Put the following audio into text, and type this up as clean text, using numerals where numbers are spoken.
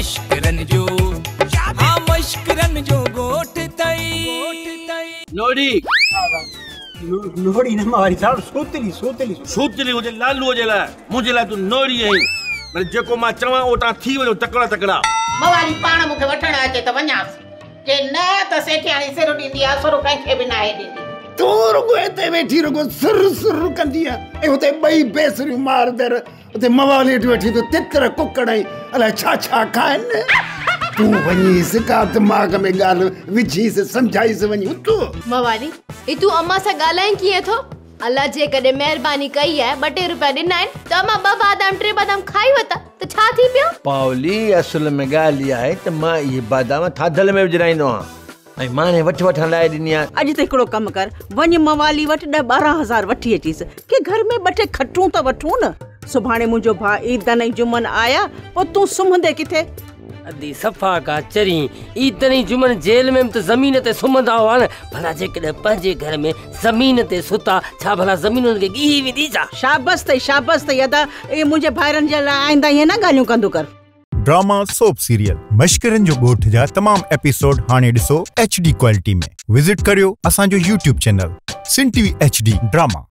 मशकिरन जो हाँ मशकिरन जो गोठ तई लोड़ी लोड़ी न मारी साहब सूतली हुजे लालू जे लाइ मुंहिंजे लाइ तूं नोड़ी आहीं पर जेको मां चवां ओटां थी वञो तकड़ा मवाली पाण मूंखे वठण अचे त वञासि जे न त सेठियाणी सिर ॾींदी आहे सुर कंहिंखे बि नाहे ॾींदी तू रुगो हिते वेठी रुगो सुर कंदी आहे ऐं हुते ॿई बेसरियूं मारदड़ हुते मवाली वेठी तो तितर कुकड़ ऐं अलाए छा खाइनि तू वञीस का दिमाग़ में ॻाल्हि विझीस सम्झाईस वञी तू मवाली ई तू अम्मा सां ॻाल्हाए कीअं थो अल्लाह जे कॾहिं महिरबानी कई आहे 2 रुपया ॾिना आहिनि त अम्मा 2 बादाम 3 बादाम खाई वता त छा थी पियो पावली असल में ॻाल्हि आहे त मां इहे बादाम थाधल में विझराईंदो आहियां ऐं माने वठण लाइ ॾिनी आहे अॼु त हिकिड़ो कमु कर वञ मवाली वटि 10-12 वठी अचीस के घर में 2 खटूं त वठूं न सुभाणे मुंहिंजो भाउ ईदन ऐं जुमन आया पोइ तूं सुम्हंदे किथे अदी सफ़ा का चरी ईदनी जुमन जेल में तो जमीन ते सुमंदा हुआ न भला जेकॾहिं पंहिंजे घर में जमीन ते सुता छा भला जमीन खे गी विधी छा शाबाश तई अदा ए मुंहिंजे भाइरनि जे लाइ आईंदा ईअं न ॻाल्हियूं कंदो कर ड्रामा सोप सीरियल मशकिरन जो गोठ जा तमाम एपिसोड हाणे ॾिसो HD क्वालिटी में विजिट करियो असांजो YouTube चैनल SindhTVHD ड्रामा।